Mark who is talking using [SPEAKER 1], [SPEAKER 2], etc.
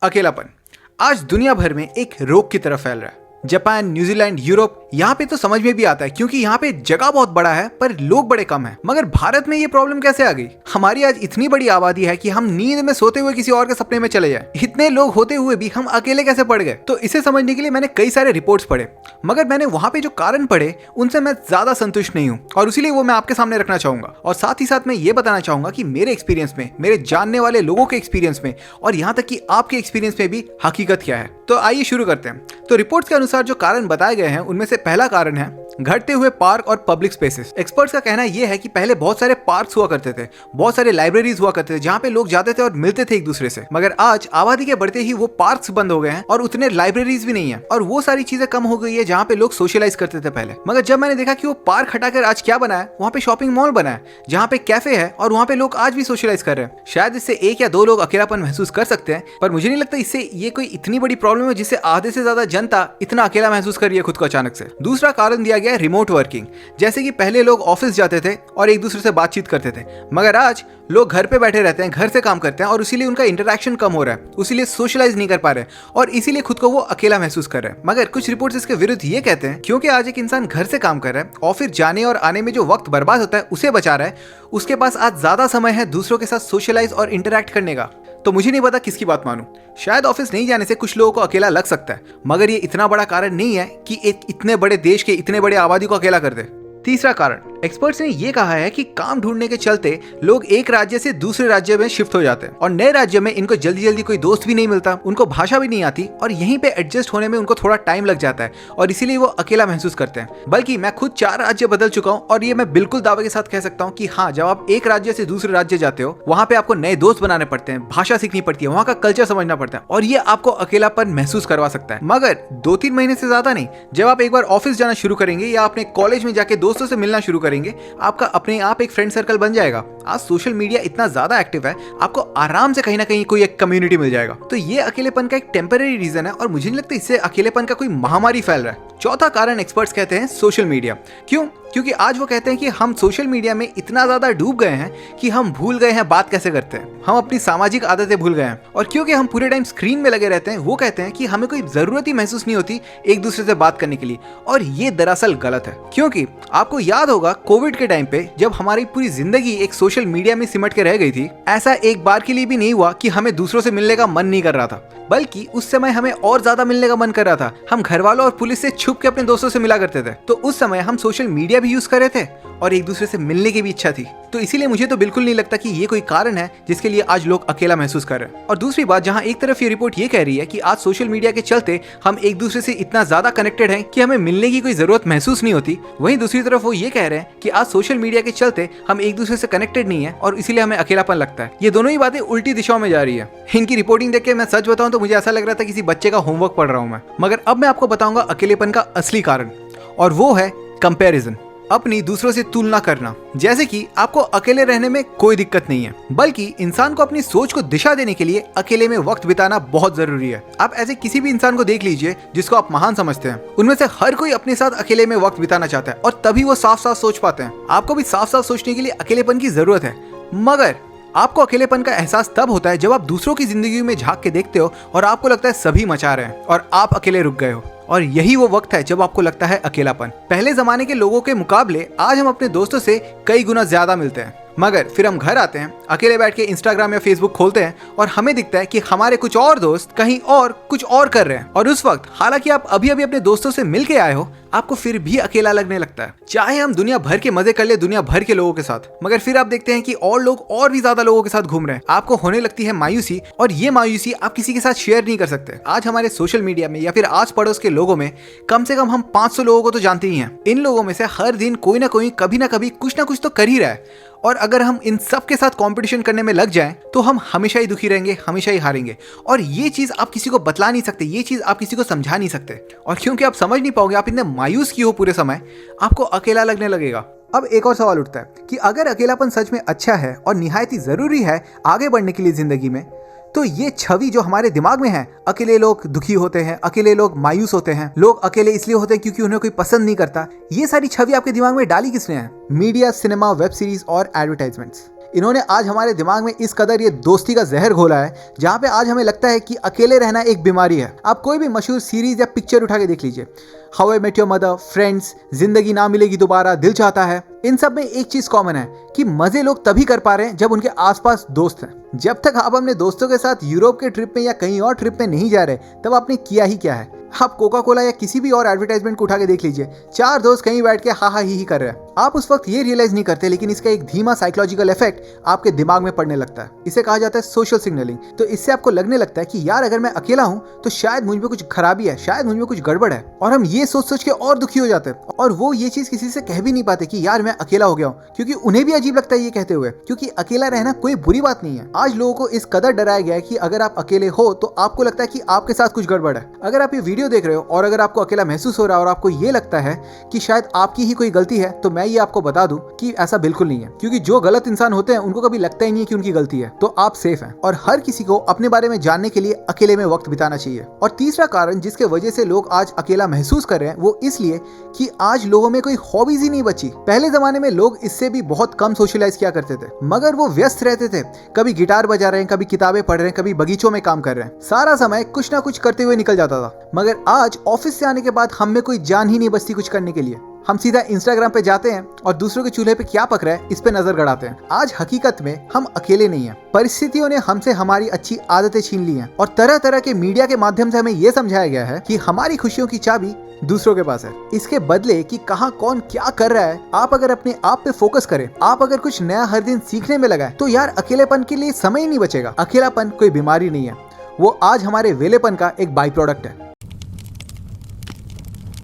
[SPEAKER 1] अकेलापन आज दुनिया भर में एक रोग की तरह फैल रहा है। जापान, न्यूजीलैंड, यूरोप, यहाँ पे तो समझ में भी आता है क्योंकि यहाँ पे जगह बहुत बड़ा है पर लोग बड़े कम हैं। मगर भारत में ये प्रॉब्लम कैसे आ गई? हमारी आज इतनी बड़ी आबादी है कि हम नींद में सोते हुए किसी और के सपने में चले जाएं। इतने लोग होते हुए भी हम अकेले कैसे पड़ गए? तो इसे समझने के लिए मैंने कई सारे रिपोर्ट्स पढ़े, मगर मैंने वहाँ पे जो कारण पढ़े उनसे मैं ज्यादा संतुष्ट नहीं हूँ और इसीलिए वो मैं आपके सामने रखना चाहूंगा। और साथ ही साथ मैं ये बताना चाहूंगा कि मेरे एक्सपीरियंस में, मेरे जानने वाले लोगों के एक्सपीरियंस में और यहाँ तक कि आपके एक्सपीरियंस में भी हकीकत क्या है। तो आइए शुरू करते हैं। तो रिपोर्ट्स के अनुसार जो कारण बताए गए हैं उनमें से पहला कारण है घटते हुए पार्क और पब्लिक स्पेसेस। एक्सपर्ट्स का कहना यह है कि पहले बहुत सारे पार्क्स हुआ करते थे, बहुत सारे लाइब्रेरीज हुआ करते थे जहाँ पे लोग जाते थे और मिलते थे एक दूसरे से। मगर आज आबादी के बढ़ते ही वो पार्क्स बंद हो गए हैं और उतने लाइब्रेरीज भी नहीं है और वो सारी चीजें कम हो गई है जहाँ पे लोग सोशलाइज करते थे पहले। मगर जब मैंने देखा कि वो पार्क हटाकर आज क्या बना है, वहाँ पे शॉपिंग मॉल बना है जहाँ पे कैफे है और वहाँ पे लोग आज भी सोशलाइज कर रहे हैं। शायद इससे एक या दो लोग अकेलापन महसूस कर सकते हैं, पर मुझे नहीं लगता इससे ये कोई इतनी बड़ी प्रॉब्लम है जिससे आधे से ज्यादा जनता इतना अकेला महसूस कर रही है खुद को अचानक से। दूसरा कारण दिया गया है रिमोट वर्किंग। जैसे कि पहले लोग ऑफिस जाते थे और एक दूसरे से बातचीत करते थे, मगर आज लोग घर पे बैठे रहते हैं, घर से काम करते हैं और इसीलिए उनका इंटरेक्शन कम हो रहा है, इसीलिए सोशलाइज नहीं कर पा रहे और इसीलिए खुद को वो अकेला महसूस कर रहे हैं। मगर कुछ रिपोर्ट्स इसके विरुद्ध ये कहते हैं क्योंकि आज एक इंसान घर से काम कर रहा है, ऑफिस जाने और आने में जो वक्त बर्बाद होता है उसे बचा रहा है, उसके पास आज ज्यादा समय है दूसरों के साथ सोशलाइज और इंटरेक्ट करने का। तो मुझे नहीं पता किसकी बात मानूं। शायद ऑफिस नहीं जाने से कुछ लोगों को अकेला लग सकता है, मगर ये इतना बड़ा कारण नहीं है कि एक इतने बड़े देश के इतने बड़े आबादी को अकेला कर दे। तीसरा कारण, एक्सपर्ट्स ने यह कहा है कि काम ढूंढने के चलते लोग एक राज्य से दूसरे राज्य में शिफ्ट हो जाते हैं और नए राज्य में इनको जल्दी जल्दी कोई दोस्त भी नहीं मिलता, उनको भाषा भी नहीं आती और यहीं पे एडजस्ट होने में उनको थोड़ा टाइम लग जाता है और इसीलिए वो अकेला महसूस करते हैं। बल्कि मैं खुद 4 राज्य बदल चुका हूँ और ये मैं बिल्कुल दावे के साथ कह सकता हूँ कि हाँ, जब आप एक राज्य से दूसरे राज्य जाते हो वहाँ पे आपको नए दोस्त बनाने पड़ते हैं, भाषा सीखनी पड़ती है, वहाँ का कल्चर समझना पड़ता है और ये आपको अकेलापन महसूस करवा सकता है। मगर 2-3 महीने से ज्यादा नहीं। जब आप एक बार ऑफिस जाना शुरू करेंगे या अपने कॉलेज में जाके दोस्तों से मिलना शुरू करेंगे, आपका अपने आप एक फ्रेंड सर्कल बन जाएगा। आज सोशल मीडिया इतना ज्यादा एक्टिव है, आपको आराम से कहीं ना कहीं कोई एक कम्युनिटी मिल जाएगा। तो ये अकेलेपन का एक टेम्पररी रीजन है और मुझे नहीं लगता इससे अकेलेपन का कोई महामारी फैल रहा है। चौथा कारण एक्सपर्ट्स कहते हैं सोशल मीडिया। क्यों? क्योंकि आज वो कहते हैं कि हम सोशल मीडिया में इतना ज्यादा डूब गए हैं कि हम भूल गए हैं बात कैसे करते हैं, हम अपनी सामाजिक आदतें भूल गए हैं और क्योंकि हम पूरे टाइम स्क्रीन में लगे रहते हैं, वो कहते हैं कि हमें कोई जरूरत ही महसूस नहीं होती एक दूसरे से बात करने के लिए। और ये दरअसल गलत है, क्योंकि आपको याद होगा कोविड के टाइम पे जब हमारी पूरी जिंदगी एक सोशल मीडिया में सिमट के रह गई थी, ऐसा एक बार के लिए भी नहीं हुआ कि हमें दूसरों से मिलने का मन नहीं कर रहा था, बल्कि उस समय हमें और ज्यादा मिलने का मन कर रहा था। हम घर वालों और पुलिस से छुप के अपने दोस्तों से मिला करते थे, तो उस समय हम सोशल मीडिया भी यूज कर रहे थे और एक दूसरे से मिलने की भी इच्छा थी। तो इसीलिए मुझे तो बिल्कुल नहीं लगता कि ये कोई कारण है जिसके लिए आज लोग अकेला महसूस कर रहे हैं। और दूसरी बात, जहां एक तरफ ये रिपोर्ट ये कह रही है कि आज सोशल मीडिया के चलते हम एक दूसरे से इतना ज्यादा कनेक्टेड हैं कि हमें मिलने की कोई जरूरत महसूस नहीं होती, वहीं दूसरी तरफ वो ये कह रहे हैं कि आज सोशल मीडिया के चलते हम एक दूसरे से कनेक्टेड नहीं है और इसीलिए हमें अकेलापन लगता है। ये दोनों ही बातें उल्टी दिशाओं में जा रही है। इनकी रिपोर्टिंग देख के मैं सच बताऊं तो मुझे ऐसा लग रहा था किसी बच्चे का होमवर्क पढ़ रहा हूं मैं। मगर अब मैं आपको बताऊंगा अकेलेपन का असली कारण, और वो है कंपैरिजन, अपनी दूसरों से तुलना करना। जैसे कि आपको अकेले रहने में कोई दिक्कत नहीं है, बल्कि इंसान को अपनी सोच को दिशा देने के लिए अकेले में वक्त बिताना बहुत जरूरी है। आप ऐसे किसी भी इंसान को देख लीजिए जिसको आप महान समझते हैं, उनमें से हर कोई अपने साथ अकेले में वक्त बिताना चाहता है और तभी वो साफ साफ सोच पाते हैं। आपको भी साफ साफ सोचने के लिए अकेलेपन की जरूरत है, मगर आपको अकेलेपन का एहसास तब होता है जब आप दूसरों की जिंदगी में झांक के देखते हो और आपको लगता है सभी मचा रहे हैं और आप अकेले रुक गए हो। और यही वो वक्त है जब आपको लगता है अकेलापन। पहले जमाने के लोगों के मुकाबले आज हम अपने दोस्तों से कई गुना ज्यादा मिलते हैं, मगर फिर हम घर आते हैं, अकेले बैठ के इंस्टाग्राम या फेसबुक खोलते हैं और हमें दिखता है कि हमारे कुछ और दोस्त कहीं और कुछ और कर रहे हैं और उस वक्त हालांकि आप अभी अभी अपने दोस्तों से मिल के आए हो, आपको फिर भी अकेला लगने लगता है। चाहे हम दुनिया भर के मजे कर ले दुनिया भर के लोगों के साथ, मगर फिर आप देखते हैं कि और लोग और भी ज्यादा लोगों के साथ घूम रहे हैं, आपको होने लगती है मायूसी और ये मायूसी आप किसी के साथ शेयर नहीं कर सकते। आज हमारे सोशल मीडिया में या फिर आस पड़ोस के लोगों में कम से कम हम 500 लोगों को तो जानते ही हैं। इन लोगों में से हर दिन कोई ना कोई कभी ना कभी कुछ ना कुछ तो कर ही रहा है और अगर हम इन सब के साथ कंपटीशन करने में लग जाएं तो हम हमेशा ही दुखी रहेंगे, हमेशा ही हारेंगे। और ये चीज आप किसी को बतला नहीं सकते, ये चीज आप किसी को समझा नहीं सकते और क्योंकि आप समझ नहीं पाओगे, आप इतने मायूस की हो पूरे समय, आपको अकेला लगने लगेगा। अब एक और सवाल उठता है कि अगर अकेलापन सच में अच्छा है और निहायत ही जरूरी है आगे बढ़ने के लिए जिंदगी में, तो ये छवि जो हमारे दिमाग में है, अकेले लोग दुखी होते हैं, अकेले लोग मायूस होते हैं, लोग अकेले इसलिए होते हैं क्योंकि उन्हें कोई पसंद नहीं करता, ये सारी छवि आपके दिमाग में डाली किसने है? मीडिया, सिनेमा, वेब सीरीज और एडवर्टाइजमेंट्स। इन्होंने आज हमारे दिमाग में इस कदर ये दोस्ती का जहर घोला है, जहाँ पे आज हमें लगता है कि अकेले रहना एक बीमारी है। आप कोई भी मशहूर सीरीज या पिक्चर उठा के देख लीजिए, how I met your mother, friends, जिंदगी ना मिलेगी दोबारा, दिल चाहता है, इन सब में एक चीज कॉमन है कि मजे लोग तभी कर पा रहे हैं जब उनके आसपास दोस्त हैं। जब तक आप अपने दोस्तों के साथ यूरोप के ट्रिप में या कहीं और ट्रिप में नहीं जा रहे, तब आपने किया ही क्या है। आप कोका कोला या किसी भी और एडवर्टाइजमेंट को उठा के देख लीजिए, 4 दोस्त कहीं बैठ के हा हा ही कर रहे हैं। आप उस वक्त ये रियलाइज नहीं करते, लेकिन इसका एक धीमा साइकोलॉजिकल इफेक्ट आपके दिमाग में पड़ने लगता है। इसे कहा जाता है सोशल सिग्नलिंग। तो इससे आपको लगने लगता है कि यार अगर मैं अकेला हूँ तो शायद मुझ में कुछ खराबी है, शायद मुझ में कुछ गड़बड़ है, और हम ये सोच सोच के और दुखी हो जाते हैं। और वो ये चीज किसी से कह भी नहीं पाते कि यार मैं अकेला हो गया हूँ, क्योंकि उन्हें भी अजीब लगता है ये कहते हुए, क्योंकि अकेला रहना कोई बुरी बात नहीं है। आज लोगों को इस कदर डराया गया है कि अगर आप अकेले हो तो आपको लगता है कि आपके साथ कुछ गड़बड़ है। अगर आप ये वीडियो देख रहे हो और अगर आपको अकेला महसूस हो रहा है और आपको ये लगता है कि शायद आपकी ही कोई गलती है, तो मैं ये आपको बता दूं कि ऐसा बिल्कुल नहीं है, क्योंकि जो गलत इंसान होते हैं उनको कभी लगता ही नहीं है कि उनकी गलती है। तो आप सेफ हैं और हर किसी को अपने बारे में जानने के लिए अकेले में वक्त बिताना चाहिए। और तीसरा कारण जिसके वजह से लोग आज अकेला महसूस कर रहे हैं, वो इसलिए कि आज लोगों में कोई हॉबीज ही नहीं बची। पहले जमाने में लोग इससे भी बहुत कम सोशलाइज किया करते थे, मगर वो व्यस्त रहते थे। कभी गिटार बजा रहे हैं, कभी किताबें पढ़ रहे हैं, कभी बगीचों में काम कर रहे हैं। सारा समय कुछ ना कुछ करते हुए निकल जाता था। मगर आज ऑफिस से आने के बाद हम में कोई जान ही नहीं बचती कुछ करने के लिए। हम सीधा इंस्टाग्राम पे जाते हैं और दूसरों के चूल्हे पे क्या पक रहा है इस पे नजर गड़ाते हैं। आज हकीकत में हम अकेले नहीं हैं। परिस्थितियों ने हमसे हमारी अच्छी आदतें छीन ली हैं और तरह तरह के मीडिया के माध्यम से हमें यह समझाया गया है कि हमारी खुशियों की चाबी दूसरों के पास है। इसके बदले कि कहाँ कौन क्या कर रहा है, आप अगर अपने आप पे फोकस करें, आप अगर कुछ नया हर दिन सीखने में लगाए, तो यार अकेलेपन के लिए समय ही नहीं बचेगा। अकेलापन कोई बीमारी नहीं है, वो आज हमारे वेलेपन का एक बाई प्रोडक्ट है।